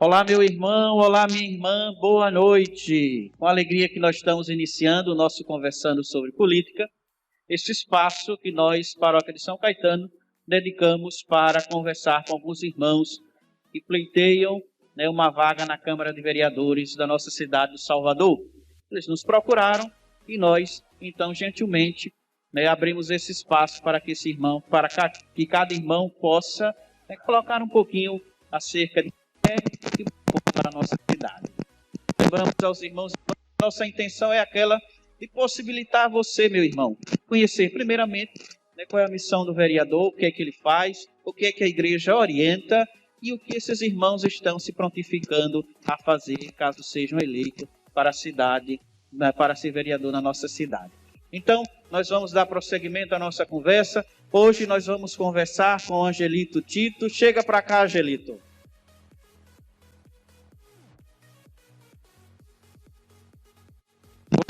Olá, meu irmão, olá, minha irmã, boa noite. Com alegria que nós estamos iniciando o nosso Conversando sobre Política, este espaço que nós, Paróquia de São Caetano, dedicamos para conversar com alguns irmãos que pleiteiam uma vaga na Câmara de Vereadores da nossa cidade de Salvador. Eles nos procuraram e nós, então, gentilmente, abrimos esse espaço para que que cada irmão possa colocar um pouquinho acerca de para a nossa cidade. Lembramos aos irmãos, nossa intenção é aquela de possibilitar você, meu irmão, conhecer primeiramente qual é a missão do vereador, o que é que ele faz, o que é que a igreja orienta e o que esses irmãos estão se prontificando a fazer caso sejam eleitos para a cidade, para ser vereador na nossa cidade. Então, nós vamos dar prosseguimento à nossa conversa. Hoje nós vamos conversar com Angelito Tito. Chega para cá, Angelito.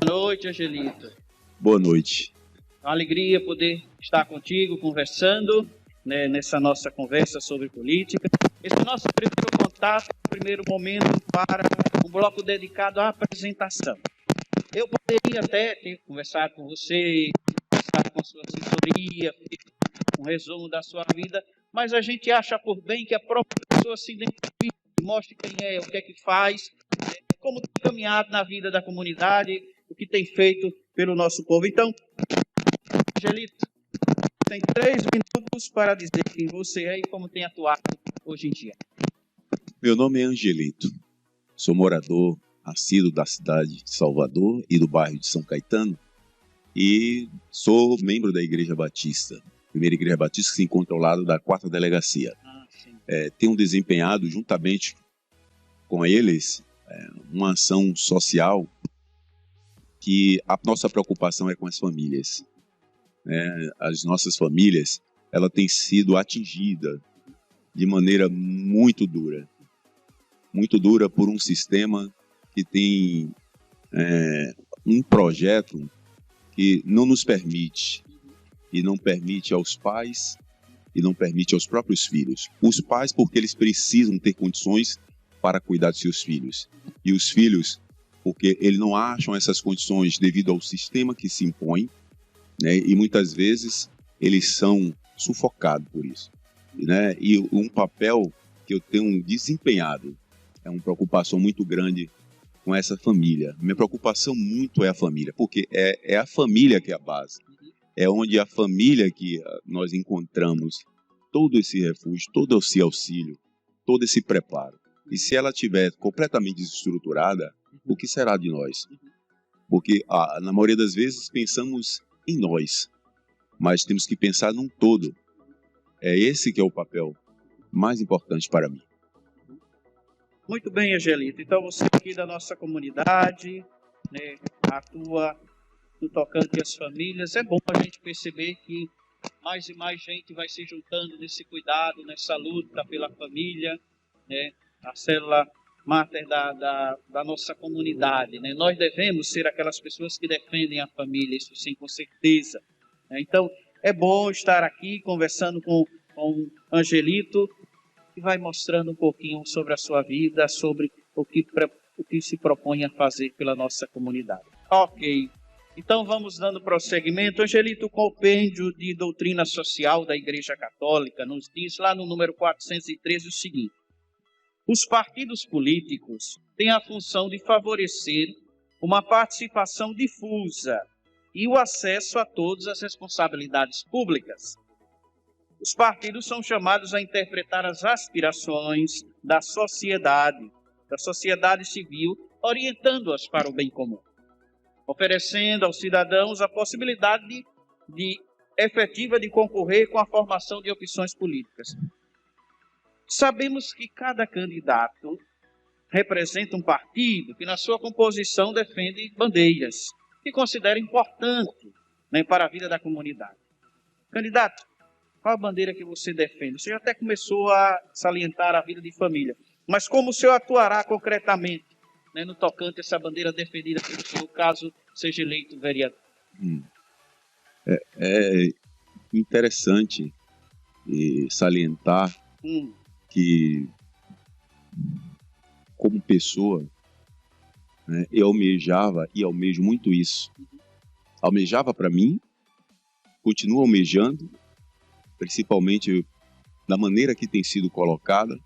Boa noite, Angelito. Boa noite. É uma alegria poder estar contigo, conversando nessa nossa conversa sobre política. Esse é o nosso primeiro contato, primeiro momento para um bloco dedicado à apresentação. Eu poderia até ter conversado com você, conversar com sua assessoria, um resumo da sua vida, mas a gente acha por bem que a própria pessoa se identifique, mostre quem é, o que é que faz, como tem caminhado na vida da comunidade, o que tem feito pelo nosso povo. Então, Angelito, tem 3 minutos para dizer quem você é e como tem atuado hoje em dia. Meu nome é Angelito, sou morador assíduo da cidade de Salvador e do bairro de São Caetano e sou membro da Igreja Batista, primeira Igreja Batista que se encontra ao lado da 4ª Delegacia. Tenho desempenhado juntamente com eles uma ação social que a nossa preocupação é com as famílias. As nossas famílias, ela tem sido atingida de maneira muito dura por um sistema que tem um projeto que não nos permite, e não permite aos pais, e não permite aos próprios filhos. Os pais, porque eles precisam ter condições para cuidar de seus filhos, e os filhos, porque eles não acham essas condições devido ao sistema que se impõe, e muitas vezes eles são sufocados por isso. E um papel que eu tenho desempenhado é uma preocupação muito grande com essa família. Minha preocupação muito é a família, porque é a família que é a base. É onde a família que nós encontramos todo esse refúgio, todo esse auxílio, todo esse preparo. E se ela estiver completamente desestruturada, o que será de nós? Porque na maioria das vezes pensamos em nós, mas temos que pensar num todo. É esse que é o papel mais importante para mim. Muito bem, Angelito. Então, você aqui da nossa comunidade, atua no tocante às famílias. É bom a gente perceber que mais e mais gente vai se juntando nesse cuidado, nessa luta pela família, a célula máter da nossa comunidade. Nós devemos ser aquelas pessoas que defendem a família, isso sim, com certeza. Então, é bom estar aqui conversando com Angelito, que vai mostrando um pouquinho sobre a sua vida, sobre o que se propõe a fazer pela nossa comunidade. Ok, então vamos dando prosseguimento. Angelito, o compêndio de doutrina social da Igreja Católica nos diz lá no número 413 o seguinte: os partidos políticos têm a função de favorecer uma participação difusa e o acesso a todas as responsabilidades públicas. Os partidos são chamados a interpretar as aspirações da sociedade civil, orientando-as para o bem comum, oferecendo aos cidadãos a possibilidade efetiva de concorrer com a formação de opções políticas. Sabemos que cada candidato representa um partido que, na sua composição, defende bandeiras que considera importante para a vida da comunidade. Candidato, qual a bandeira que você defende? Você já até começou a salientar a vida de família, mas como o senhor atuará concretamente no tocante a essa bandeira defendida pelo senhor, caso seja eleito vereador? É interessante salientar que como pessoa, né, eu almejava e almejo muito isso. Almejava para mim, continuo almejando, principalmente da maneira que tem sido colocada.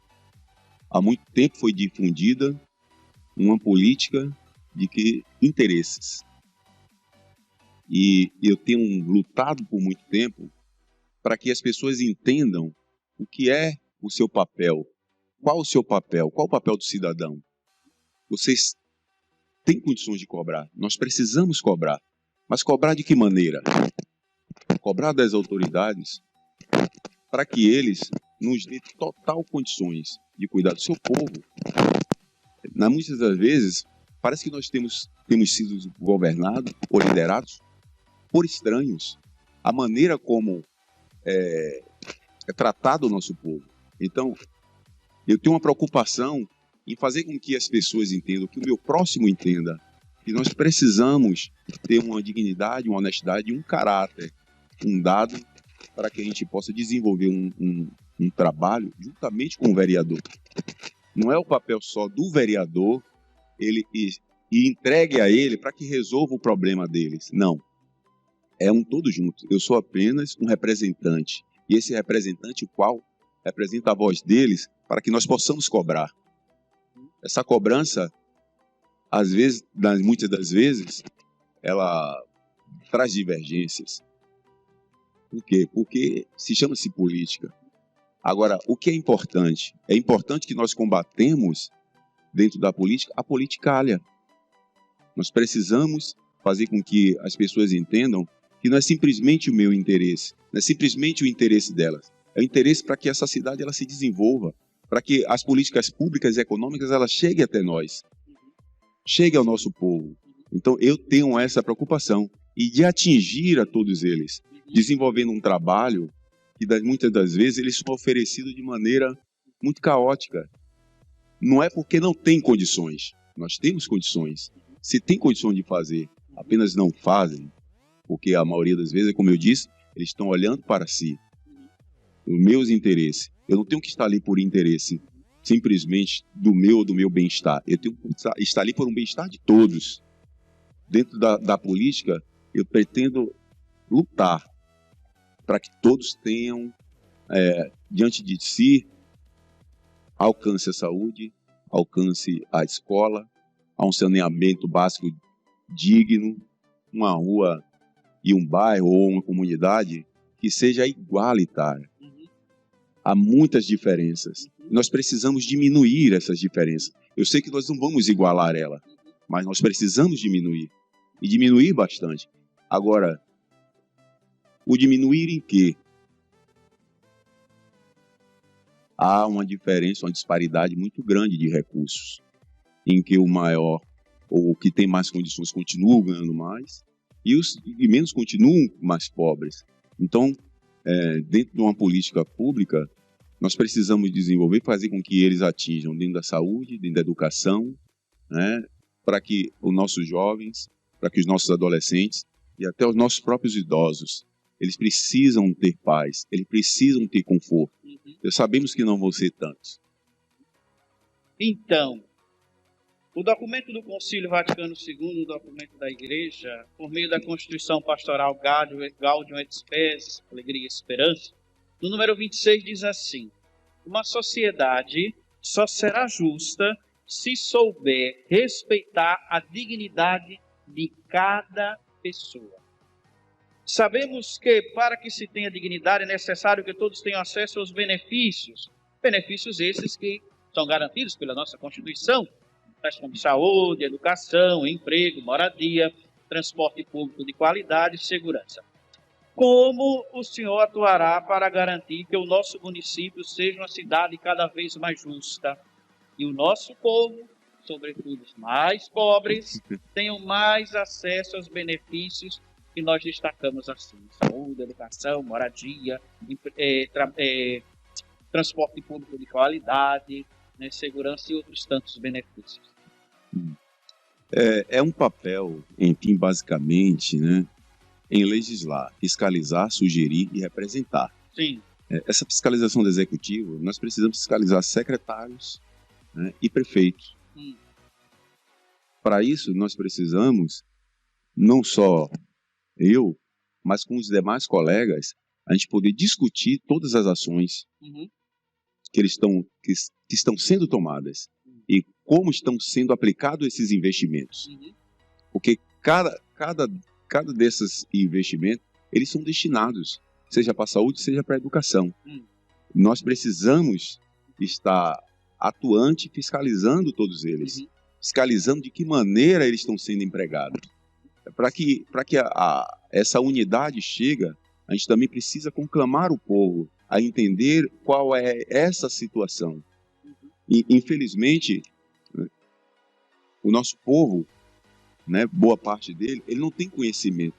Há muito tempo foi difundida uma política de que interesses. E eu tenho lutado por muito tempo para que as pessoas entendam o que é o seu papel. Qual o seu papel? Qual o papel do cidadão? Vocês têm condições de cobrar. Nós precisamos cobrar. Mas cobrar de que maneira? Cobrar das autoridades para que eles nos dêem total condições de cuidar do seu povo. Muitas das vezes, parece que nós temos sido governados ou liderados por estranhos. A maneira como é tratado o nosso povo. Então, eu tenho uma preocupação em fazer com que as pessoas entendam, que o meu próximo entenda, que nós precisamos ter uma dignidade, uma honestidade, um caráter, um dado, para que a gente possa desenvolver um trabalho juntamente com o vereador. Não é o papel só do vereador e entregue a ele para que resolva o problema deles. Não. É um todo junto. Eu sou apenas um representante. E esse representante, o qual representa a voz deles, para que nós possamos cobrar. Essa cobrança, às vezes, muitas das vezes, ela traz divergências. Por quê? Porque chama-se política. Agora, o que é importante? É importante que nós combatemos, dentro da política, a politicalha. Nós precisamos fazer com que as pessoas entendam que não é simplesmente o meu interesse, não é simplesmente o interesse delas. É o interesse para que essa cidade ela se desenvolva, para que as políticas públicas e econômicas elas cheguem até nós, cheguem ao nosso povo. Então, eu tenho essa preocupação e de atingir a todos eles, desenvolvendo um trabalho que muitas das vezes eles são oferecidos de maneira muito caótica. Não é porque não tem condições. Nós temos condições. Se tem condições de fazer, apenas não fazem, porque a maioria das vezes, como eu disse, eles estão olhando para si, os meus interesses. Eu não tenho que estar ali por interesse simplesmente do meu bem-estar. Eu tenho que estar ali por um bem-estar de todos. Dentro da política, eu pretendo lutar para que todos tenham, diante de si, alcance a saúde, alcance a escola, a um saneamento básico digno, uma rua e um bairro ou uma comunidade que seja igualitária. Há muitas diferenças. Nós precisamos diminuir essas diferenças. Eu sei que nós não vamos igualar ela, mas nós precisamos diminuir. E diminuir bastante. Agora, o diminuir em quê? Há uma diferença, uma disparidade muito grande de recursos, em que o maior, ou o que tem mais condições, continua ganhando mais, e os que menos continuam mais pobres. Então, dentro de uma política pública, nós precisamos desenvolver e fazer com que eles atinjam dentro da saúde, dentro da educação, né, para que os nossos jovens, para que os nossos adolescentes e até os nossos próprios idosos, eles precisam ter paz, eles precisam ter conforto. Nós sabemos que não vão ser tantos. Então, o documento do Concílio Vaticano II, o documento da Igreja, por meio da Constituição Pastoral Gaudium et Spes, Alegria e Esperança, no número 26 diz assim: uma sociedade só será justa se souber respeitar a dignidade de cada pessoa. Sabemos que para que se tenha dignidade é necessário que todos tenham acesso aos benefícios esses que são garantidos pela nossa Constituição, tais como saúde, educação, emprego, moradia, transporte público de qualidade e segurança. Como o senhor atuará para garantir que o nosso município seja uma cidade cada vez mais justa e o nosso povo, sobretudo os mais pobres, tenham mais acesso aos benefícios que nós destacamos assim: saúde, educação, moradia, transporte público de qualidade, né, segurança e outros tantos benefícios? É um papel, enfim, basicamente, né, em legislar, fiscalizar, sugerir e representar. Sim. Essa fiscalização do executivo, nós precisamos fiscalizar secretários, né, e prefeitos. Para isso, nós precisamos, não só eu, mas com os demais colegas, a gente poder discutir todas as ações que estão sendo tomadas e como estão sendo aplicados esses investimentos. Porque cada desses investimentos, eles são destinados, seja para a saúde, seja para a educação. Nós precisamos estar atuante, fiscalizando todos eles. Fiscalizando de que maneira eles estão sendo empregados. Para que essa unidade chegue, a gente também precisa conclamar o povo a entender qual é essa situação. E, infelizmente, o nosso povo, né, boa parte dele, ele não tem conhecimento.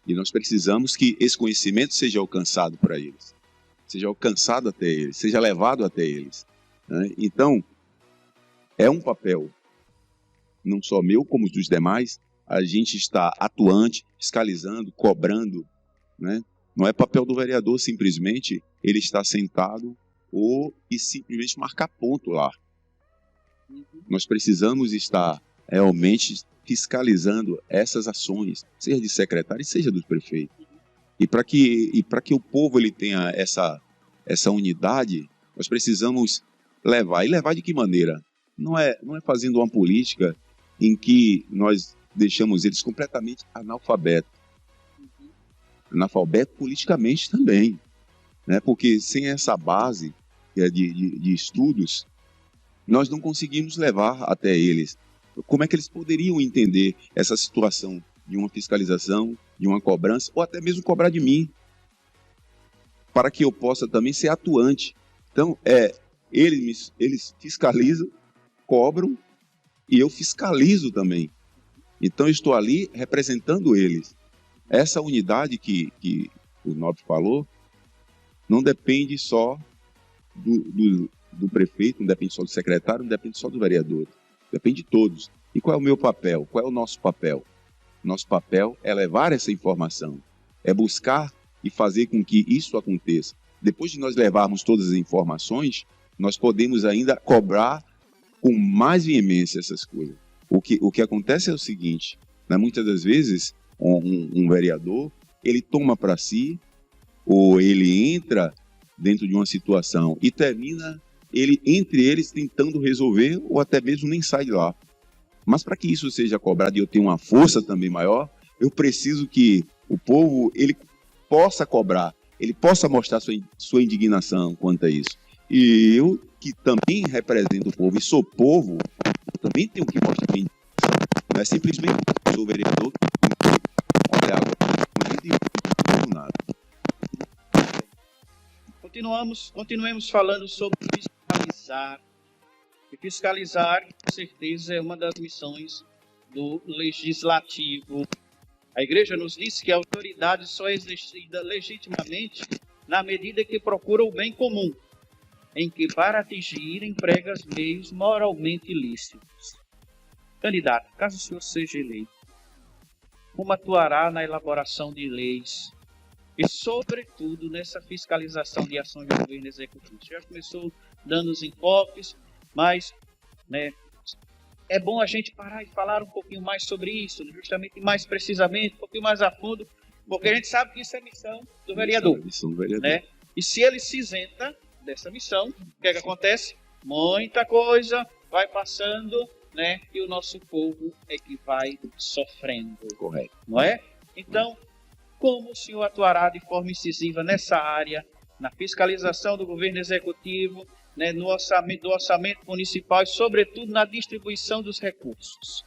E nós precisamos que esse conhecimento seja alcançado para eles. Seja alcançado até eles, seja levado até eles. Né? Então, é um papel, não só meu, como dos demais, a gente está atuante, fiscalizando, cobrando, né? Não é papel do vereador simplesmente ele estar sentado e simplesmente marcar ponto lá. Nós precisamos estar realmente fiscalizando essas ações, seja de secretário, seja do prefeito. E para que o povo ele tenha essa unidade, nós precisamos levar. E levar de que maneira? Não é fazendo uma política em que nós deixamos eles completamente analfabetos. Analfabeto politicamente também. Né? Porque sem essa base de estudos, nós não conseguimos levar até eles. Como é que eles poderiam entender essa situação de uma fiscalização, de uma cobrança, ou até mesmo cobrar de mim, para que eu possa também ser atuante. Então, eles fiscalizam, cobram, e eu fiscalizo também. Então, eu estou ali representando eles. Essa unidade que o Nobre falou, não depende só do prefeito, não depende só do secretário, não depende só do vereador. Depende de todos. E qual é o meu papel? Qual é o nosso papel? Nosso papel é levar essa informação, é buscar e fazer com que isso aconteça. Depois de nós levarmos todas as informações, nós podemos ainda cobrar com mais veemência essas coisas. O que acontece é o seguinte, né, muitas das vezes, um vereador, ele toma para si, ou ele entra dentro de uma situação e termina entre eles tentando resolver, ou até mesmo nem sai de lá. Mas para que isso seja cobrado e eu tenha uma força também maior, eu preciso que o povo ele possa cobrar, ele possa mostrar sua indignação quanto a isso. E eu, que também represento o povo e sou povo, eu também tenho que mostrar minha indignação. Não é simplesmente porque eu sou vereador que olha água e não nada. Continuemos falando sobre fiscalizar. E fiscalizar, com certeza, é uma das missões do legislativo. A igreja nos diz que a autoridade só é exercida legitimamente na medida que procura o bem comum, em que para atingir emprega os meios moralmente ilícitos. Candidato, caso o senhor seja eleito, como atuará na elaboração de leis e, sobretudo, nessa fiscalização de ações do governo executivo? O senhor já começou dando os enfoques, mas, né, é bom a gente parar e falar um pouquinho mais sobre isso, justamente mais precisamente, um pouquinho mais a fundo, porque a gente sabe que isso é missão do vereador. Né? E se ele se isenta dessa missão, o que acontece? Muita coisa vai passando, né, e o nosso povo é que vai sofrendo. Correto. Não é? Então, como o senhor atuará de forma incisiva nessa área, na fiscalização do governo executivo, né, no orçamento municipal e, sobretudo, na distribuição dos recursos?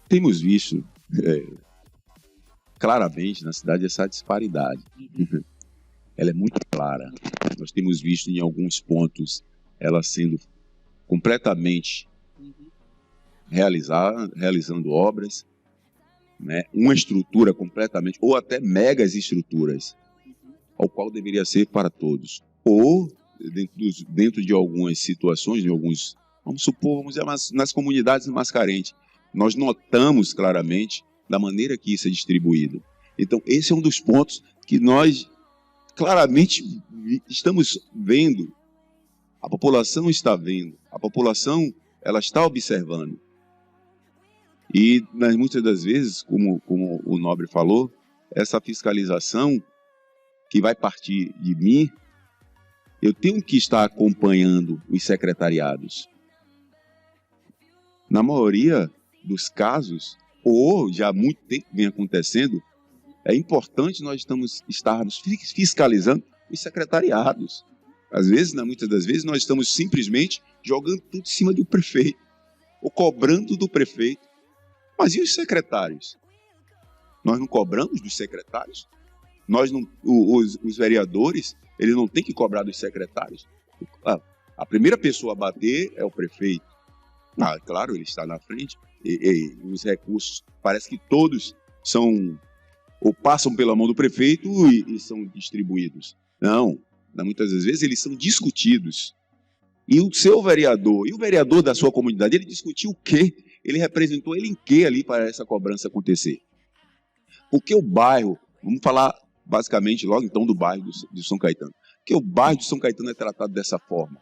Temos visto claramente na cidade essa disparidade. Ela é muito clara. Nós temos visto em alguns pontos ela sendo completamente realizando obras, né, uma estrutura completamente, ou até megas estruturas, ao qual deveria ser para todos. Ou, dentro de algumas situações, de alguns, vamos dizer, nas comunidades mais carentes, nós notamos claramente da maneira que isso é distribuído. Então, esse é um dos pontos que nós claramente estamos vendo, a população está vendo, a população ela está observando. E muitas das vezes, como o Nobre falou, essa fiscalização que vai partir de mim, eu tenho que estar acompanhando os secretariados. Na maioria dos casos, ou já há muito tempo vem acontecendo, é importante nós estarmos fiscalizando os secretariados. Às vezes, muitas das vezes, nós estamos simplesmente jogando tudo em cima do prefeito, ou cobrando do prefeito. Mas e os secretários? Nós não cobramos dos secretários? Os vereadores, eles não têm que cobrar dos secretários? A primeira pessoa a bater é o prefeito. Claro, ele está na frente. E os recursos, parece que todos são ou passam pela mão do prefeito e são distribuídos. Não, muitas das vezes eles são discutidos. E o seu vereador, e o vereador da sua comunidade, ele discutiu o quê? Ele representou ele em quê ali para essa cobrança acontecer? Porque o bairro, vamos falar basicamente logo então do bairro de São Caetano, porque o bairro de São Caetano é tratado dessa forma,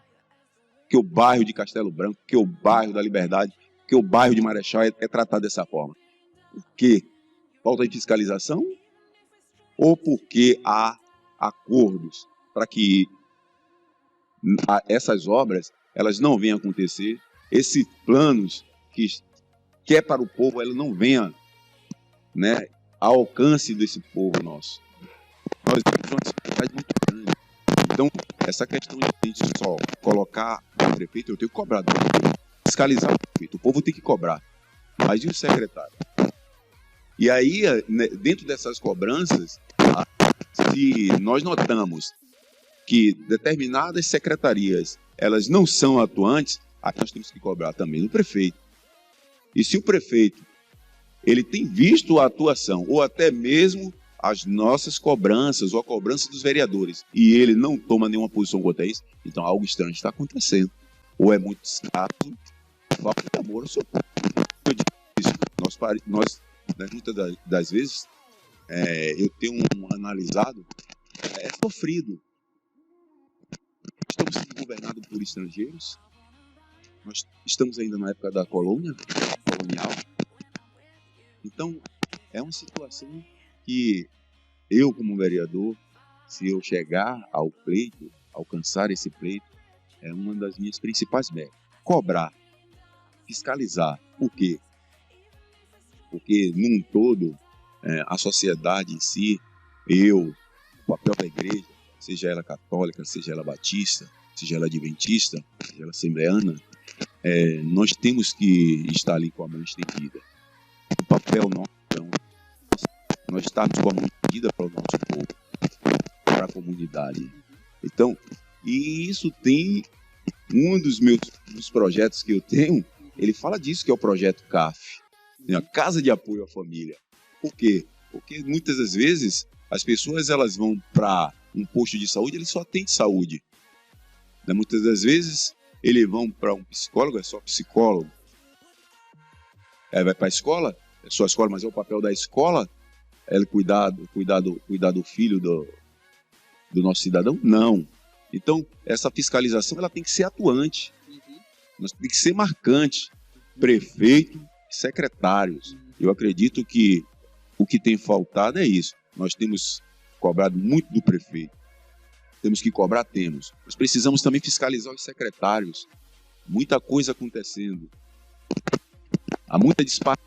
que o bairro de Castelo Branco, que o bairro da Liberdade, que o bairro de Marechal é tratado dessa forma. Por quê? Falta de fiscalização? Ou porque há acordos para que essas obras elas não venham acontecer, esses planos que é para o povo, ela não venha, né, ao alcance desse povo nosso. Nós temos uma dificuldade muito grande. Então, essa questão de a gente só colocar o prefeito, eu tenho que cobrar do prefeito, fiscalizar o prefeito, o povo tem que cobrar. Mas e o secretário? E aí, dentro dessas cobranças, se nós notamos que determinadas secretarias elas não são atuantes, aí nós temos que cobrar também do prefeito. E se o prefeito ele tem visto a atuação, ou até mesmo as nossas cobranças, ou a cobrança dos vereadores, e ele não toma nenhuma posição contra isso, então algo estranho está acontecendo. Ou é muito escasso, falta de amor ao seu povo. Nós muitas das vezes, eu tenho analisado, sofrido. Estamos sendo governados por estrangeiros. Nós estamos ainda na época da colonial. Então, é uma situação que eu, como vereador, se eu chegar ao pleito, alcançar esse pleito, é uma das minhas principais metas. Cobrar, fiscalizar. Por quê? Porque, num todo, a sociedade em si, o papel da igreja, seja ela católica, seja ela batista, seja ela adventista, seja ela assembleana, nós temos que estar ali com a mão estendida. O papel nosso, então, nós estamos com a mão estendida para o nosso povo, para a comunidade. Então, e isso tem um dos projetos que eu tenho, ele fala disso, que é o projeto CAF, a Casa de Apoio à Família. Por quê? Porque muitas das vezes as pessoas elas vão para um posto de saúde, ele só atende saúde. Muitas das vezes eles vão para um psicólogo, é só psicólogo. Vai para a escola, é só a escola, mas é o papel da escola cuidar do filho do nosso cidadão? Não. Então, essa fiscalização ela tem que ser atuante, tem que ser marcante. Prefeito, secretários. Eu acredito que o que tem faltado é isso. Nós temos cobrado muito do prefeito. Temos que cobrar, temos. Nós precisamos também fiscalizar os secretários. Muita coisa acontecendo. Há muita disparidade.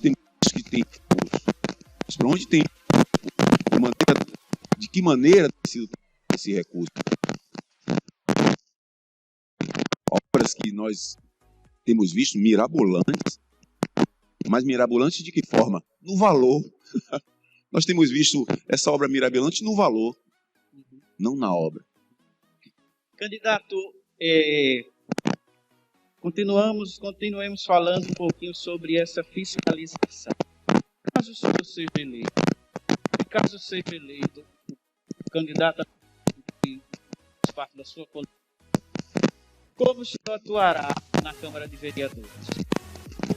Tem que tem recurso. Para onde tem de que maneira tem sido esse recurso? Obras que nós temos visto mirabolantes. Mas mirabolante de que forma? No valor. Nós temos visto essa obra mirabolante no valor, não na obra. Candidato, continuemos falando um pouquinho sobre essa fiscalização. Caso o senhor seja eleito, o candidato que faz parte da sua política, como o senhor atuará na Câmara de Vereadores?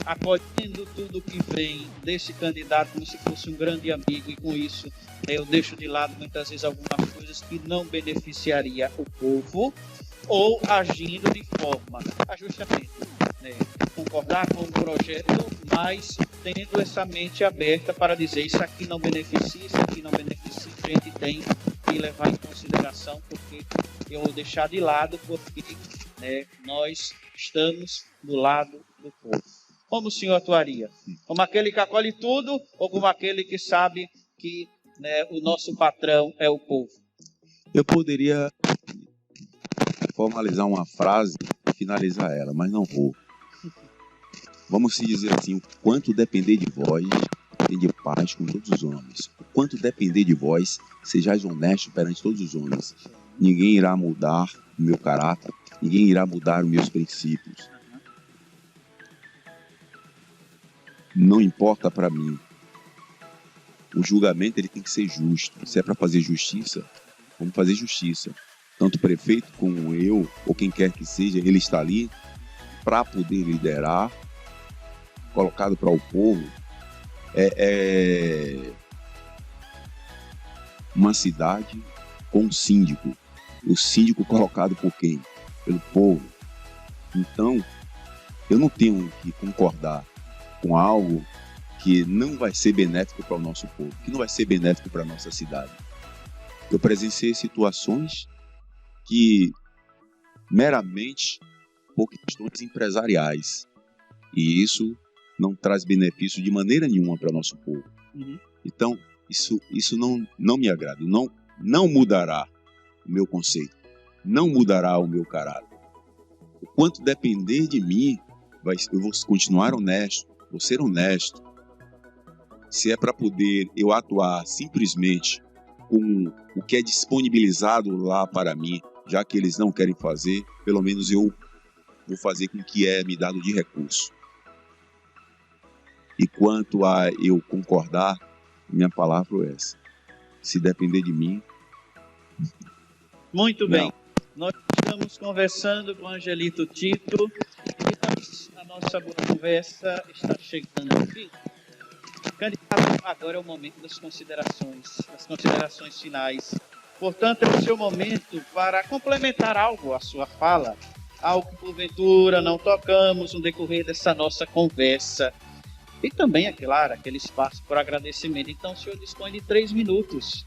acolhendo tudo que vem desse candidato como se fosse um grande amigo, e com isso eu deixo de lado muitas vezes algumas coisas que não beneficiaria o povo, ou agindo de forma a justamente, né, concordar com o projeto, mas tendo essa mente aberta para dizer isso aqui não beneficia, isso aqui não beneficia, a gente tem que levar em consideração, porque eu vou deixar de lado, porque, né, nós estamos do lado do povo. Como o senhor atuaria? Como aquele que acolhe tudo, ou como aquele que sabe que, né, o nosso patrão é o povo? Eu poderia formalizar uma frase e finalizar ela, mas não vou. Vamos se dizer assim: o quanto depender de vós, tende paz com todos os homens. O quanto depender de vós, sejais honestos perante todos os homens. Ninguém irá mudar o meu caráter, ninguém irá mudar os meus princípios. Não importa para mim. O julgamento ele tem que ser justo. Se é para fazer justiça, vamos fazer justiça. Tanto o prefeito como eu, ou quem quer que seja, ele está ali para poder liderar, colocado para o povo. É uma cidade com um síndico. O síndico colocado por quem? Pelo povo. Então, eu não tenho que concordar com algo que não vai ser benéfico para o nosso povo, que não vai ser benéfico para a nossa cidade. Eu presenciei situações que meramente por questões empresariais, e isso não traz benefício de maneira nenhuma para o nosso povo. Então, isso não me agrada, não mudará o meu conceito, não mudará o meu caráter. O quanto depender de mim, eu vou continuar honesto, vou ser honesto. Se é para poder eu atuar simplesmente com o que é disponibilizado lá para mim, já que eles não querem fazer, pelo menos eu vou fazer com o que é me dado de recurso. E quanto a eu concordar, minha palavra é essa: se depender de mim. Muito bem. Nós estamos conversando com Angelito Tito e a nossa boa conversa está chegando ao fim. Candidato, agora é o momento das considerações finais. Portanto, é o seu momento para complementar algo à sua fala, algo que porventura não tocamos no decorrer dessa nossa conversa. E também, é claro, aquele espaço para agradecimento. Então, o senhor dispõe de 3 minutos.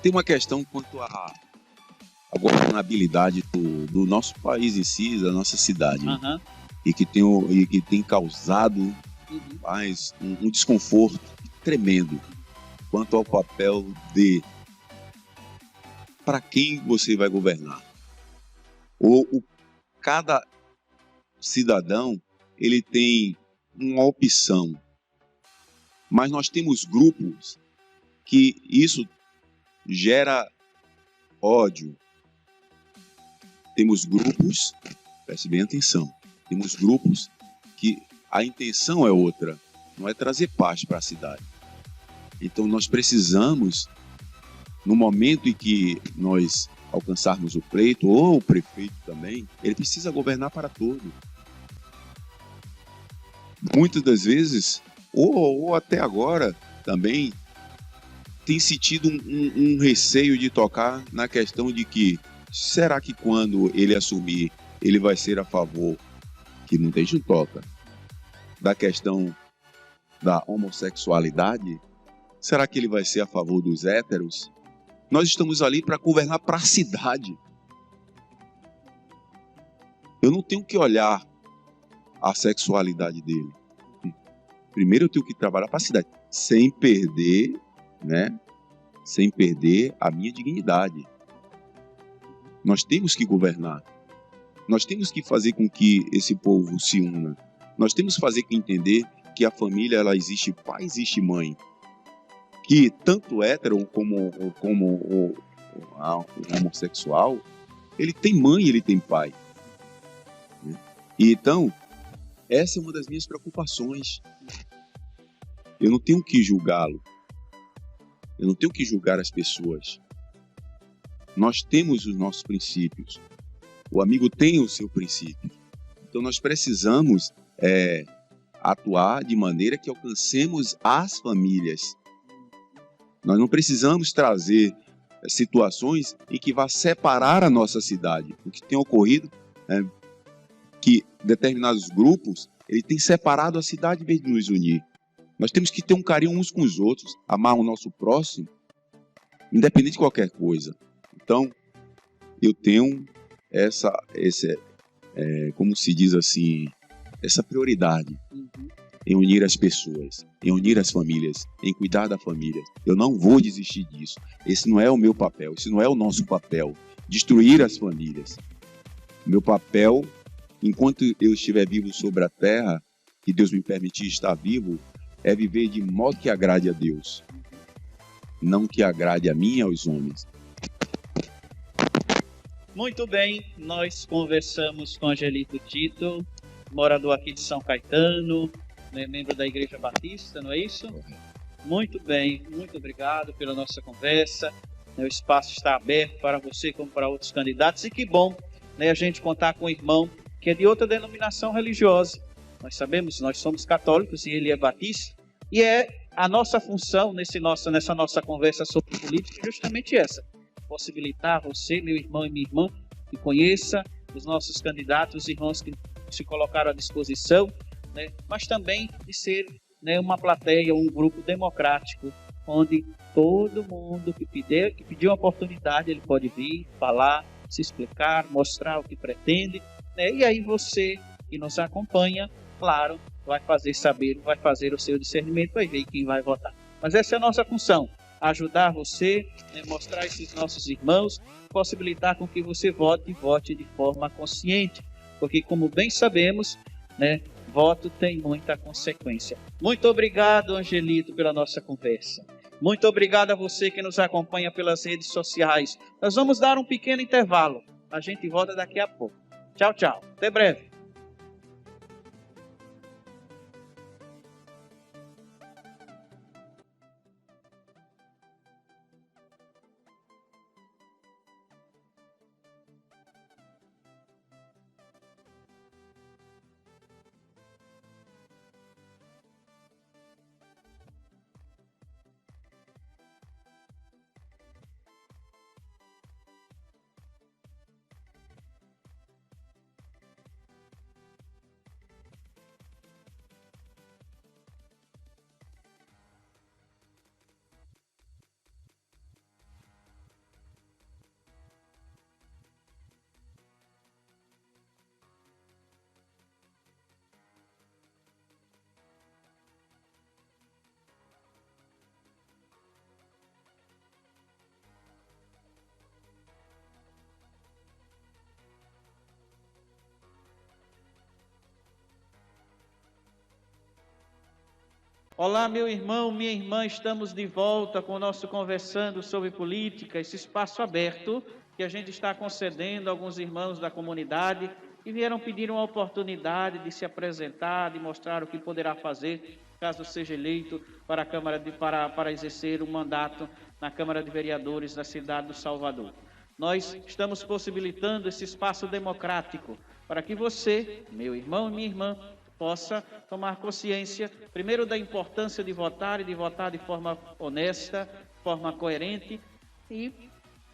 Tem uma questão quanto à governabilidade do nosso país em si, da nossa cidade, e que tem causado mais um desconforto tremendo quanto ao papel de para quem você vai governar. Cada cidadão ele tem uma opção, mas nós temos grupos que isso gera ódio. Temos grupos, preste bem atenção, temos grupos que a intenção é outra, não é trazer paz para a cidade. Então nós precisamos, no momento em que nós alcançarmos o pleito, ou o prefeito também, ele precisa governar para todos. Muitas das vezes, ou até agora também, tem sentido um receio de tocar na questão de que, será que quando ele assumir, ele vai ser a favor, que muita gente toca, da questão da homossexualidade? Será que ele vai ser a favor dos héteros? Nós estamos ali para governar para a cidade. Eu não tenho que olhar a sexualidade dele. Primeiro eu tenho que trabalhar para a cidade, sem perder, né? Sem perder a minha dignidade. Nós temos que governar. Nós temos que fazer com que esse povo se una. Nós temos que fazer com entender que a família, ela existe pai, existe mãe. Que tanto hétero como o homossexual, ele tem mãe, ele tem pai. E então, essa é uma das minhas preocupações. Eu não tenho que julgá-lo. Eu não tenho que julgar as pessoas. Nós temos os nossos princípios. O amigo tem o seu princípio. Então nós precisamos atuar de maneira que alcancemos as famílias. Nós não precisamos trazer situações em que vá separar a nossa cidade. O que tem ocorrido é que determinados grupos ele tem separado a cidade em vez de nos unir. Nós temos que ter um carinho uns com os outros, amar o nosso próximo, independente de qualquer coisa. Então, eu tenho como se diz assim, essa prioridade em unir as pessoas, em unir as famílias, em cuidar da família. Eu não vou desistir disso. Esse não é o meu papel, esse não é o nosso papel, destruir as famílias. Meu papel, enquanto eu estiver vivo sobre a terra, que Deus me permitir estar vivo, é viver de modo que agrade a Deus, não que agrade a mim e aos homens. Muito bem, nós conversamos com Angelito Tito, morador aqui de São Caetano, né, membro da Igreja Batista, não é isso? Muito bem, muito obrigado pela nossa conversa. O espaço está aberto para você como para outros candidatos, e que bom, né, a gente contar com um irmão que é de outra denominação religiosa. Nós sabemos, nós somos católicos e ele é batista, e é a nossa função nessa nossa conversa sobre política justamente essa: possibilitar você, meu irmão e minha irmã, que conheça os nossos candidatos, os irmãos que se colocaram à disposição, né, mas também de ser, né, uma plateia, um grupo democrático, onde todo mundo que pedir uma oportunidade, ele pode vir, falar, se explicar, mostrar o que pretende, né, e aí você que nos acompanha, claro, vai fazer saber, vai fazer o seu discernimento, vai ver quem vai votar. Mas essa é a nossa função: ajudar você, né, mostrar esses nossos irmãos, possibilitar com que você vote de forma consciente, porque, como bem sabemos, né, voto tem muita consequência. Muito obrigado, Angelito, pela nossa conversa. Muito obrigado a você que nos acompanha pelas redes sociais. Nós vamos dar um pequeno intervalo. A gente volta daqui a pouco. Tchau, tchau. Até breve. Olá, meu irmão, minha irmã, estamos de volta com o nosso Conversando sobre Política, esse espaço aberto que a gente está concedendo a alguns irmãos da comunidade que vieram pedir uma oportunidade de se apresentar, de mostrar o que poderá fazer caso seja eleito para a Câmara para exercer um mandato na Câmara de Vereadores da cidade do Salvador. Nós estamos possibilitando esse espaço democrático para que você, meu irmão e minha irmã, possa tomar consciência, primeiro, da importância de votar e de votar de forma honesta, de forma coerente, e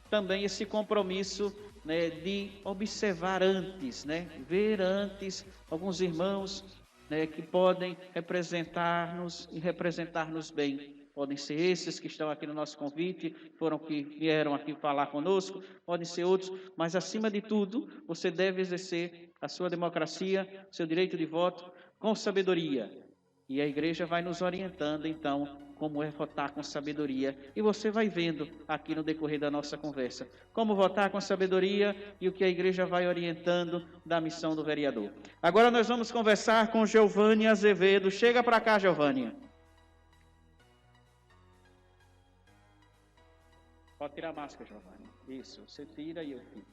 também esse compromisso, né, de observar antes, né, ver antes alguns irmãos, né, que podem representar-nos e representar-nos bem. Podem ser esses que estão aqui no nosso convite, que vieram aqui falar conosco, podem ser outros, mas acima de tudo, você deve exercer a sua democracia, seu direito de voto, com sabedoria. E a igreja vai nos orientando, então, como é votar com sabedoria. E você vai vendo aqui no decorrer da nossa conversa como votar com sabedoria e o que a igreja vai orientando da missão do vereador. Agora nós vamos conversar com Giovânia Azevedo. Chega para cá, Giovânia. Pode tirar a máscara, Giovânia. Isso, você tira e eu tiro.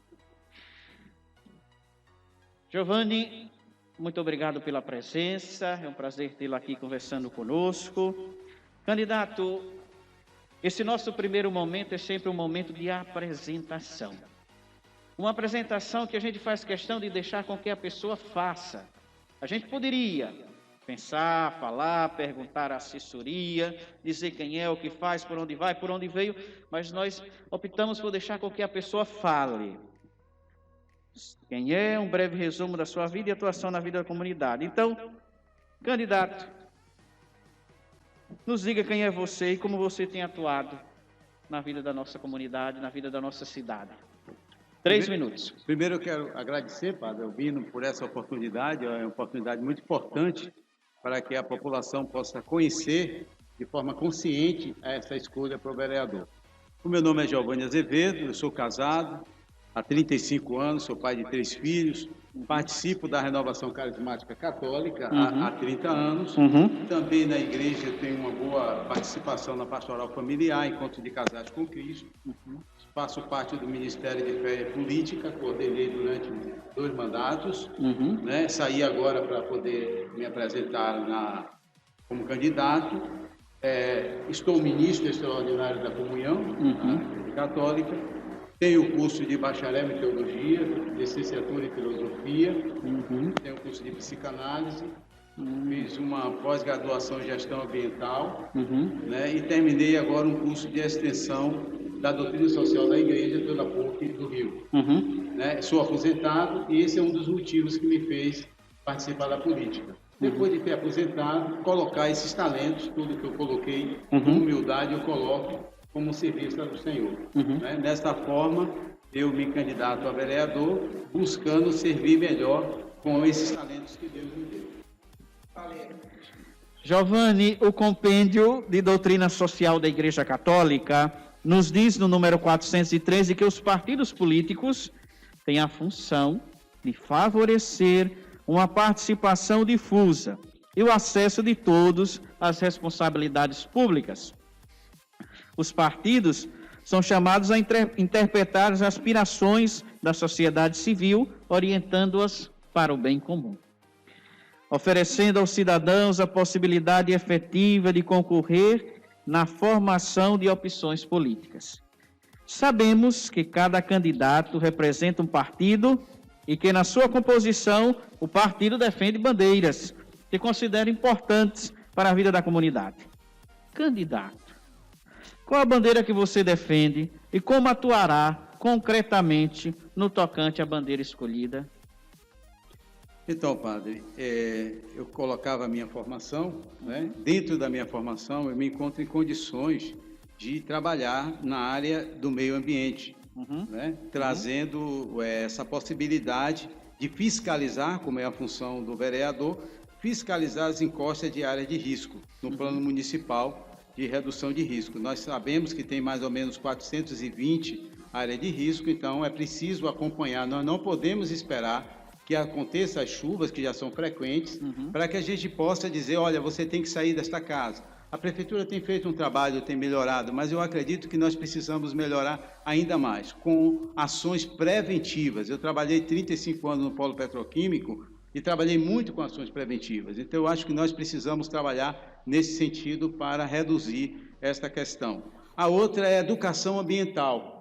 Giovânia, muito obrigado pela presença, é um prazer tê-la aqui conversando conosco. Candidato, esse nosso primeiro momento é sempre um momento de apresentação. Uma apresentação que a gente faz questão de deixar com que a pessoa faça. A gente poderia Pensar, falar, perguntar a assessoria, dizer quem é, o que faz, por onde vai, por onde veio, mas nós optamos por deixar com que a pessoa fale. Quem é, um breve resumo da sua vida e atuação na vida da comunidade. Então, candidato, nos diga quem é você e como você tem atuado na vida da nossa comunidade, na vida da nossa cidade. 3 minutos. Primeiro eu quero agradecer, Padre Albino, por essa oportunidade, é uma oportunidade muito importante para que a população possa conhecer de forma consciente essa escolha para o vereador. O meu nome é Giovanni Azevedo, eu sou casado há 35 anos, sou pai de 3 filhos, participo da Renovação Carismática Católica há 30 anos, também na igreja tenho uma boa participação na pastoral familiar, encontro de casais com Cristo, faço parte do Ministério de Fé e Política, coordenei durante 2 mandatos, né? Saí agora para poder me apresentar como candidato, estou ministro extraordinário da Comunhão Católica, tenho o curso de bacharel em Teologia, licenciatura em Filosofia, tenho o curso de Psicanálise, fiz uma pós-graduação em Gestão Ambiental, né, e terminei agora um curso de extensão da Doutrina Social da Igreja pela PUC do Rio. Né, sou aposentado e esse é um dos motivos que me fez participar da política. Depois de ter aposentado, colocar esses talentos, tudo que eu coloquei, com humildade eu coloco como serviço do Senhor. Né? Desta forma, eu me candidato a vereador, buscando servir melhor com esses talentos que Deus me deu. Giovanni, o compêndio de doutrina social da Igreja Católica nos diz no número 413 que os partidos políticos têm a função de favorecer uma participação difusa e o acesso de todos às responsabilidades públicas. Os partidos são chamados a interpretar as aspirações da sociedade civil, orientando-as para o bem comum, oferecendo aos cidadãos a possibilidade efetiva de concorrer na formação de opções políticas. Sabemos que cada candidato representa um partido e que, na sua composição, o partido defende bandeiras que considera importantes para a vida da comunidade. Candidato, qual a bandeira que você defende e como atuará concretamente no tocante à bandeira escolhida? Então, padre, eu colocava a minha formação, né? Dentro da minha formação eu me encontro em condições de trabalhar na área do meio ambiente, né? Trazendo essa possibilidade de fiscalizar, como é a função do vereador, fiscalizar as encostas de áreas de risco no plano municipal de redução de risco. Nós sabemos que tem mais ou menos 420 áreas de risco, então é preciso acompanhar. Nós não podemos esperar que aconteçam as chuvas, que já são frequentes, para que a gente possa dizer, olha, você tem que sair desta casa. A prefeitura tem feito um trabalho, tem melhorado, mas eu acredito que nós precisamos melhorar ainda mais, com ações preventivas. Eu trabalhei 35 anos no polo petroquímico e trabalhei muito com ações preventivas. Então, eu acho que nós precisamos trabalhar nesse sentido para reduzir esta questão. A outra é a educação ambiental.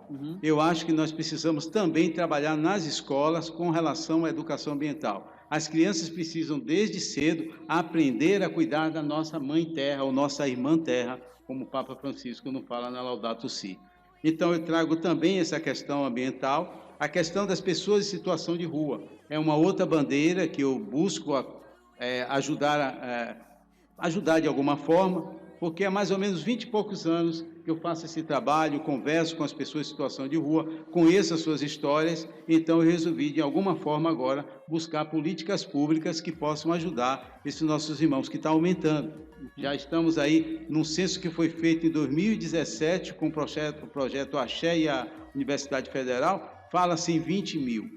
Eu acho que nós precisamos também trabalhar nas escolas com relação à educação ambiental. As crianças precisam, desde cedo, aprender a cuidar da nossa mãe terra, ou nossa irmã terra, como o Papa Francisco nos fala na Laudato Si. Então, eu trago também essa questão ambiental, a questão das pessoas em situação de rua. É uma outra bandeira que eu busco ajudar de alguma forma, porque há mais ou menos 20 e poucos anos que eu faço esse trabalho, converso com as pessoas em situação de rua, conheço as suas histórias, então eu resolvi, de alguma forma agora, buscar políticas públicas que possam ajudar esses nossos irmãos, que está aumentando. Já estamos aí num censo que foi feito em 2017, com o projeto Axé e a Universidade Federal, fala-se em 20 mil.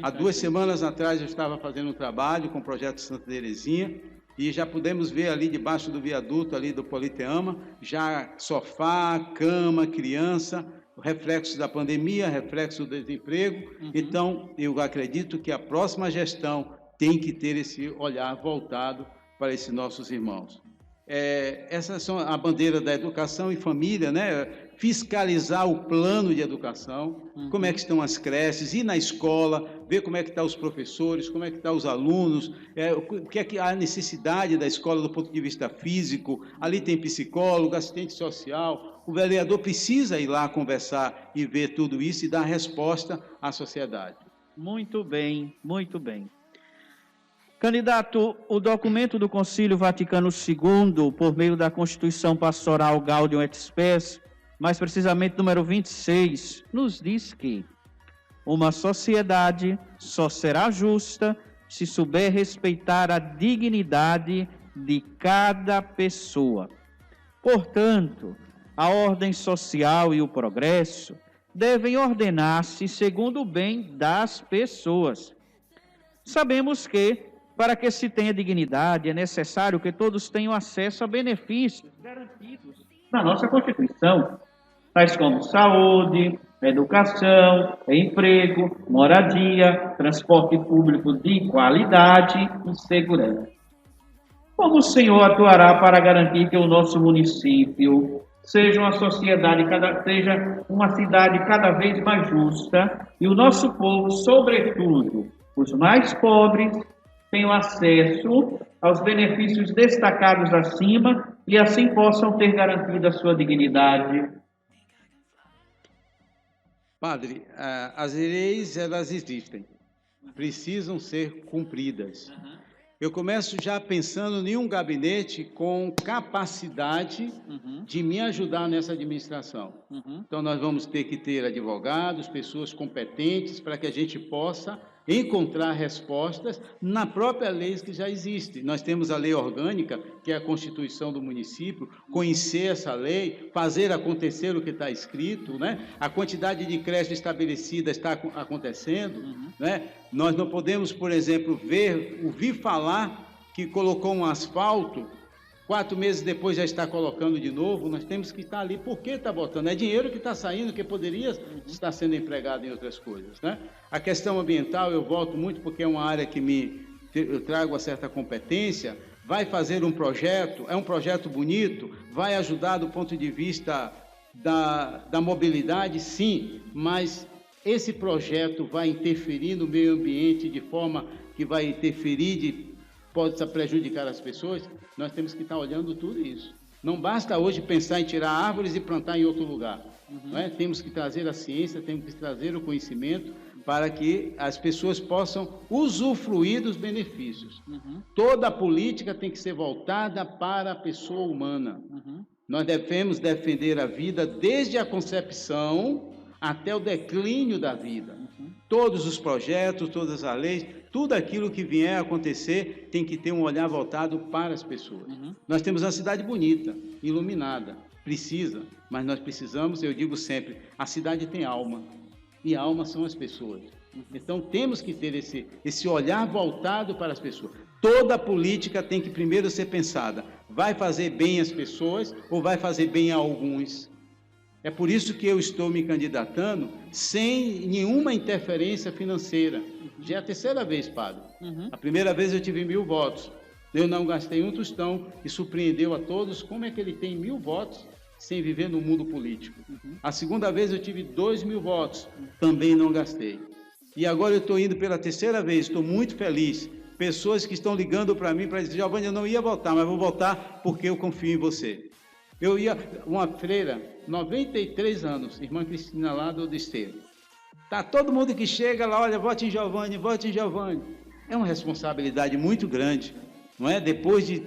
Há 2 semanas atrás eu estava fazendo um trabalho com o projeto Santa Terezinha, e já pudemos ver ali debaixo do viaduto ali do Politeama, já sofá, cama, criança, reflexos da pandemia, reflexo do desemprego. Então, eu acredito que a próxima gestão tem que ter esse olhar voltado para esses nossos irmãos. Essas são a bandeira da educação e família, né? fiscalizar o plano de educação, como é que estão as creches, ir na escola, ver como é que estão os professores, como é que estão os alunos, o que é que há a necessidade da escola do ponto de vista físico, ali tem psicólogo, assistente social, o vereador precisa ir lá conversar e ver tudo isso e dar resposta à sociedade. Muito bem, muito bem. Candidato, o documento do Concílio Vaticano II, por meio da Constituição Pastoral Gaudium et Spes, mais precisamente número 26, nos diz que uma sociedade só será justa se souber respeitar a dignidade de cada pessoa. Portanto, a ordem social e o progresso devem ordenar-se segundo o bem das pessoas. Sabemos que, para que se tenha dignidade, é necessário que todos tenham acesso a benefícios garantidos na nossa Constituição, tais como saúde, educação, emprego, moradia, transporte público de qualidade e segurança. Como o senhor atuará para garantir que o nosso município seja uma cidade cada vez mais justa e o nosso povo, sobretudo os mais pobres, tenham acesso aos benefícios destacados acima e assim possam ter garantido a sua dignidade? Padre, as leis, elas existem, precisam ser cumpridas. Eu começo já pensando em um gabinete com capacidade de me ajudar nessa administração. Então, nós vamos ter que ter advogados, pessoas competentes, para que a gente possa encontrar respostas na própria lei que já existe. Nós temos a lei orgânica, que é a Constituição do município, conhecer essa lei, fazer acontecer o que está escrito, né? A quantidade de creche estabelecida está acontecendo, né? Nós não podemos, por exemplo, ouvir falar que colocou um asfalto, 4 meses depois já está colocando de novo. Nós temos que estar ali. Por que está botando? É dinheiro que está saindo, que poderia estar sendo empregado em outras coisas, né? A questão ambiental, eu volto muito porque é uma área que eu trago uma certa competência. Vai fazer um projeto, é um projeto bonito, vai ajudar do ponto de vista da mobilidade, sim, mas esse projeto vai interferir no meio ambiente de forma que vai interferir, pode prejudicar as pessoas. Nós temos que estar olhando tudo isso. Não basta hoje pensar em tirar árvores e plantar em outro lugar. Não é? Temos que trazer a ciência, temos que trazer o conhecimento para que as pessoas possam usufruir dos benefícios. Toda a política tem que ser voltada para a pessoa humana. Nós devemos defender a vida desde a concepção até o declínio da vida. Todos os projetos, todas as leis, tudo aquilo que vier a acontecer tem que ter um olhar voltado para as pessoas. Nós temos uma cidade bonita, iluminada, precisa, mas nós precisamos, eu digo sempre, a cidade tem alma, e a alma são as pessoas. Então temos que ter esse olhar voltado para as pessoas. Toda política tem que primeiro ser pensada, vai fazer bem às pessoas ou vai fazer bem a alguns? É por isso que eu estou me candidatando sem nenhuma interferência financeira. Já é a terceira vez, padre. A primeira vez eu tive 1.000 votos. Eu não gastei um tostão e surpreendeu a todos como é que ele tem 1.000 votos sem viver no mundo político. A segunda vez eu tive 2.000 votos, também não gastei. E agora eu estou indo pela terceira vez, estou muito feliz. Pessoas que estão ligando para mim para dizer: Giovanni, eu não ia votar, mas vou votar porque eu confio em você. Eu ia, uma freira, 93 anos, irmã Cristina lá do Esteiro. Tá todo mundo que chega lá, olha, vote em Giovanni, vote em Giovanni. É uma responsabilidade muito grande, não é? Depois de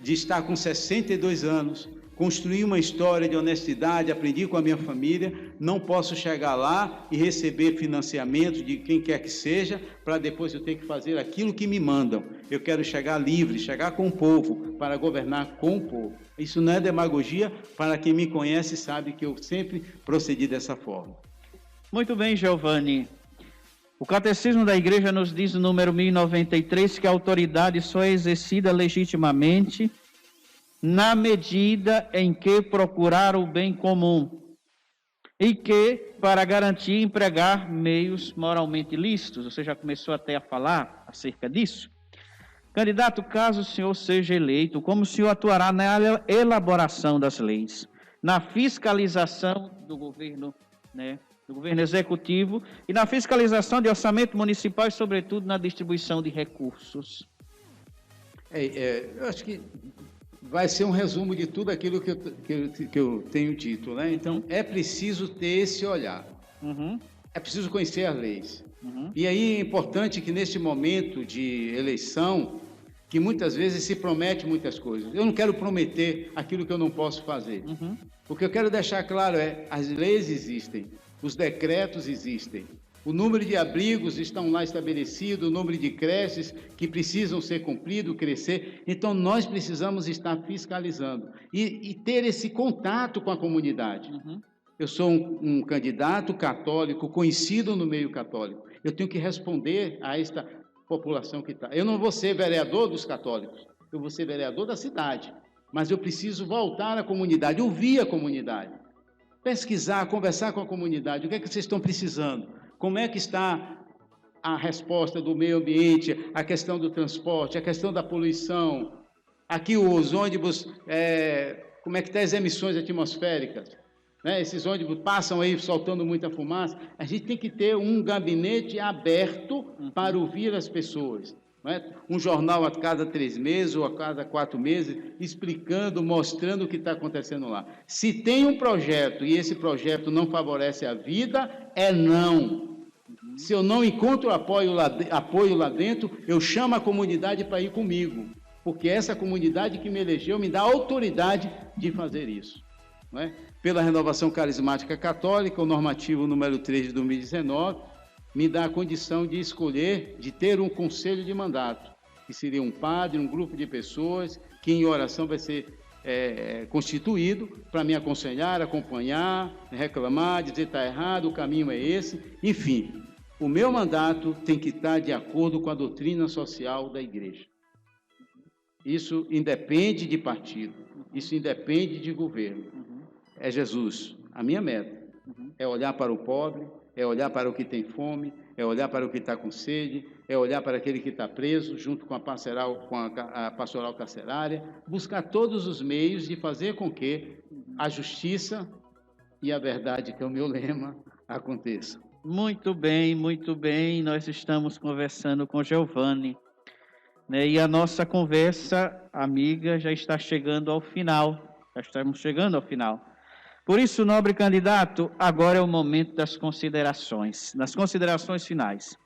estar com 62 anos, construir uma história de honestidade, aprendi com a minha família, não posso chegar lá e receber financiamento de quem quer que seja, para depois eu ter que fazer aquilo que me mandam. Eu quero chegar livre, chegar com o povo, para governar com o povo. Isso não é demagogia, para quem me conhece sabe que eu sempre procedi dessa forma. Muito bem, Giovanni. O Catecismo da Igreja nos diz no número 1093 que a autoridade só é exercida legitimamente na medida em que procurar o bem comum e que, para garantir, empregar meios moralmente lícitos. Você já começou até a falar acerca disso. Candidato, caso o senhor seja eleito, como o senhor atuará na elaboração das leis? na fiscalização do governo, né, do governo executivo e na fiscalização de orçamento municipal e, sobretudo, na distribuição de recursos. Eu acho que vai ser um resumo de tudo aquilo que eu tenho dito, né? Então, é preciso ter esse olhar. Uhum. É preciso conhecer as leis. Uhum. E aí é importante que, neste momento de eleição, que muitas vezes se promete muitas coisas. Eu não quero prometer aquilo que eu não posso fazer. Uhum. O que eu quero deixar claro é, as leis existem, os decretos existem, o número de abrigos estão lá estabelecido, o número de creches que precisam ser cumprido, crescer. Então, nós precisamos estar fiscalizando e ter esse contato com a comunidade. Uhum. Eu sou um candidato católico, conhecido no meio católico. Eu tenho que responder a esta população que está. Eu não vou ser vereador dos católicos, eu vou ser vereador da cidade. Mas eu preciso voltar à comunidade, ouvir a comunidade, pesquisar, conversar com a comunidade. O que é que vocês estão precisando? Como é que está a resposta do meio ambiente, a questão do transporte, a questão da poluição? Aqui os ônibus, como é que estão as emissões atmosféricas? Né? Esses ônibus passam aí soltando muita fumaça. A gente tem que ter um gabinete aberto para ouvir as pessoas. Né? Um jornal a cada 3 meses ou a cada 4 meses, explicando, mostrando o que está acontecendo lá. Se tem um projeto e esse projeto não favorece a vida, é não. Se eu não encontro apoio lá dentro, eu chamo a comunidade para ir comigo, porque essa comunidade que me elegeu me dá autoridade de fazer isso. Não é? Pela Renovação Carismática Católica, o normativo número 3 de 2019, me dá a condição de escolher, de ter um conselho de mandato, que seria um padre, um grupo de pessoas, que em oração vai ser constituído para me aconselhar, acompanhar, reclamar, dizer que está errado, o caminho é esse, enfim. O meu mandato tem que estar de acordo com a doutrina social da igreja. Isso independe de partido, isso independe de governo. É Jesus. A minha meta é olhar para o pobre, é olhar para o que tem fome, é olhar para o que está com sede, é olhar para aquele que está preso, junto com a pastoral carcerária, buscar todos os meios de fazer com que a justiça e a verdade, que é o meu lema, aconteçam. Muito bem, nós estamos conversando com Geovani, né? E a nossa conversa, amiga, já está chegando ao final, já estamos chegando ao final. Por isso, nobre candidato, agora é o momento das considerações, nas considerações finais.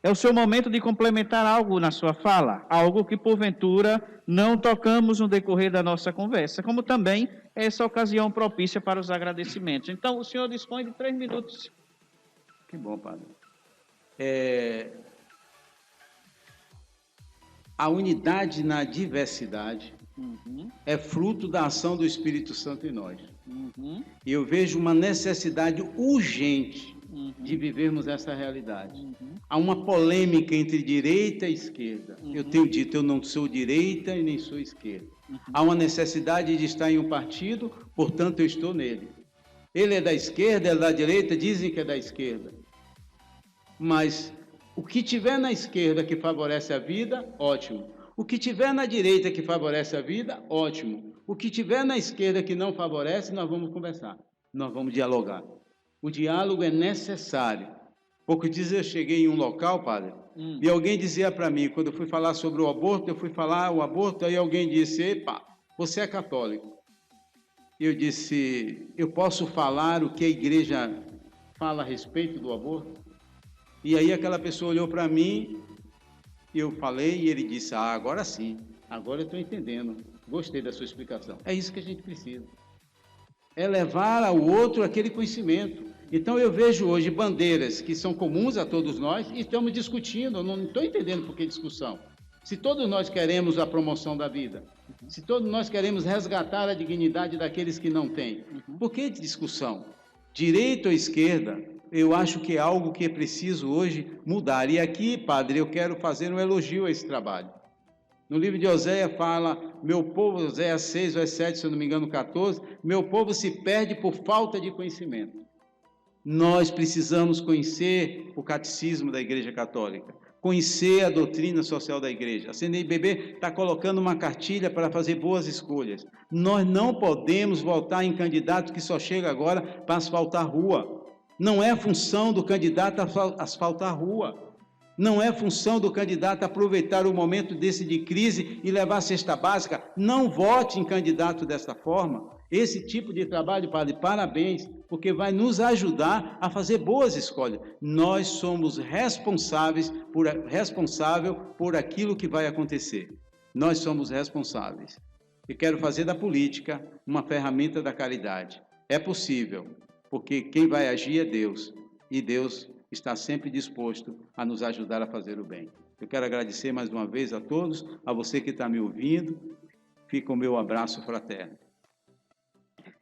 É o seu momento de complementar algo na sua fala, algo que, porventura, não tocamos no decorrer da nossa conversa, como também é essa ocasião propícia para os agradecimentos. Então, o senhor dispõe de 3 minutos. Que bom, padre. A unidade na diversidade é fruto da ação do Espírito Santo em nós. E eu vejo uma necessidade urgente de vivermos essa realidade. Há uma polêmica entre direita e esquerda. Eu tenho dito, eu não sou direita e nem sou esquerda. Há uma necessidade de estar em um partido, portanto eu estou nele. Ele é da esquerda, ele é da direita, dizem que é da esquerda. Mas o que tiver na esquerda que favorece a vida, ótimo. O que tiver na direita que favorece a vida, ótimo. O que tiver na esquerda que não favorece, nós vamos conversar. Nós vamos dialogar. O diálogo é necessário. Poucos dias eu cheguei em um local, padre, e alguém dizia para mim, quando eu fui falar sobre o aborto, eu fui falar o aborto, aí alguém disse, epa, você é católico. E eu disse, eu posso falar o que a igreja fala a respeito do aborto? E aí aquela pessoa olhou para mim, eu falei e ele disse, agora sim, agora eu estou entendendo, gostei da sua explicação. É isso que a gente precisa. É levar ao outro aquele conhecimento. Então eu vejo hoje bandeiras que são comuns a todos nós e estamos discutindo, eu não estou entendendo por que discussão. Se todos nós queremos a promoção da vida, se todos nós queremos resgatar a dignidade daqueles que não têm, por que discussão? Direita ou esquerda, eu acho que é algo que é preciso hoje mudar. E aqui, padre, eu quero fazer um elogio a esse trabalho. No livro de Oséias fala, meu povo, Oséias 6 ou 7, se eu não me engano, 14, meu povo se perde por falta de conhecimento. Nós precisamos conhecer o catecismo da Igreja Católica. conhecer a doutrina social da igreja. A CNBB está colocando uma cartilha para fazer boas escolhas. Nós não podemos votar em candidato que só chega agora para asfaltar rua. Não é função do candidato asfaltar rua. Não é função do candidato aproveitar o momento desse de crise e levar a cesta básica. Não vote em candidato desta forma. Esse tipo de trabalho, padre, parabéns, porque vai nos ajudar a fazer boas escolhas. Nós somos responsáveis por aquilo que vai acontecer. Nós somos responsáveis. E quero fazer da política uma ferramenta da caridade. É possível, porque quem vai agir é Deus. E Deus está sempre disposto a nos ajudar a fazer o bem. Eu quero agradecer mais uma vez a todos, a você que está me ouvindo. Fica o meu abraço fraterno.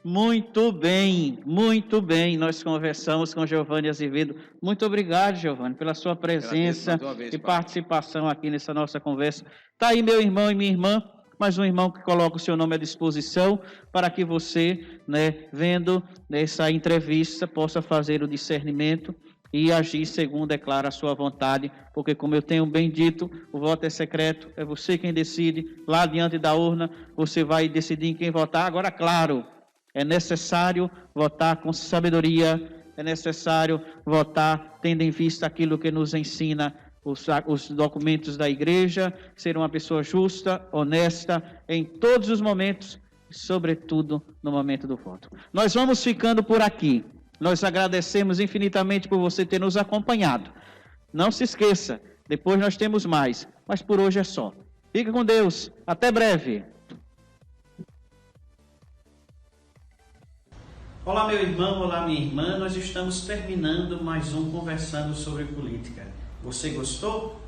Muito bem, muito bem. Nós conversamos com Giovanni Azevedo. Muito obrigado, Giovanni, pela sua presença e participação aqui nessa nossa conversa. Está aí meu irmão e minha irmã, mais um irmão que coloca o seu nome à disposição para que você, vendo essa entrevista, possa fazer o discernimento e agir segundo declara a sua vontade, porque, como eu tenho bem dito, o voto é secreto, é você quem decide, lá diante da urna, você vai decidir em quem votar. Agora, claro, é necessário votar com sabedoria, é necessário votar tendo em vista aquilo que nos ensina os documentos da igreja, ser uma pessoa justa, honesta, em todos os momentos, sobretudo no momento do voto. Nós vamos ficando por aqui. Nós agradecemos infinitamente por você ter nos acompanhado. Não se esqueça, depois nós temos mais, mas por hoje é só. Fique com Deus, até breve. Olá, meu irmão, olá, minha irmã. Nós estamos terminando mais um Conversando sobre Política. Você gostou?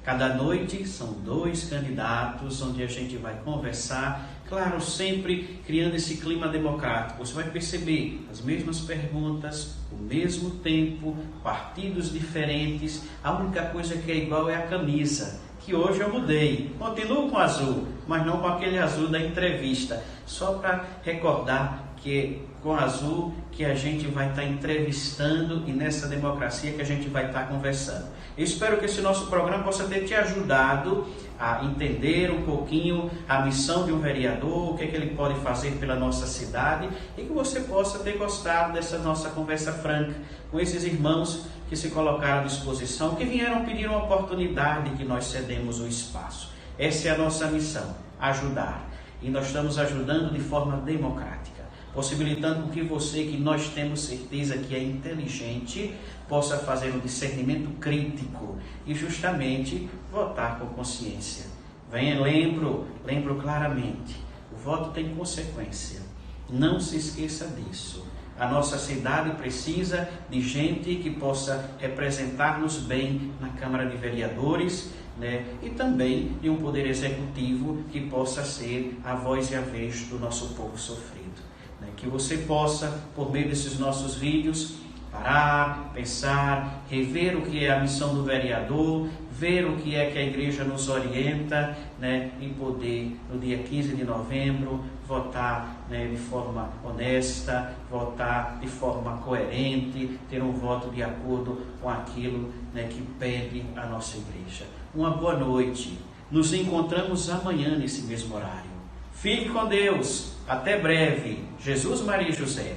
Cada noite são 2 candidatos onde a gente vai conversar, claro, sempre criando esse clima democrático. Você vai perceber as mesmas perguntas, o mesmo tempo, partidos diferentes. A única coisa que é igual é a camisa, que hoje eu mudei. Continuo com azul, mas não com aquele azul da entrevista. Só para recordar que com azul que a gente vai estar entrevistando e nessa democracia que a gente vai estar conversando. Eu espero que esse nosso programa possa ter te ajudado a entender um pouquinho a missão de um vereador, o que é que ele pode fazer pela nossa cidade e que você possa ter gostado dessa nossa conversa franca com esses irmãos que se colocaram à disposição, que vieram pedir uma oportunidade que nós cedemos o espaço. Essa é a nossa missão, ajudar. E nós estamos ajudando de forma democrática, possibilitando que você, que nós temos certeza que é inteligente, possa fazer um discernimento crítico e justamente votar com consciência. Lembro claramente, o voto tem consequência. Não se esqueça disso. A nossa cidade precisa de gente que possa representar-nos bem na Câmara de Vereadores, e também de um poder executivo que possa ser a voz e a vez do nosso povo sofrido. Que você possa, por meio desses nossos vídeos, parar, pensar, rever o que é a missão do vereador, ver o que é que a igreja nos orienta, e poder, no dia 15 de novembro, votar de forma honesta, votar de forma coerente, ter um voto de acordo com aquilo que pede a nossa igreja. Uma boa noite. Nos encontramos amanhã nesse mesmo horário. Fique com Deus. Até breve. Jesus, Maria e José.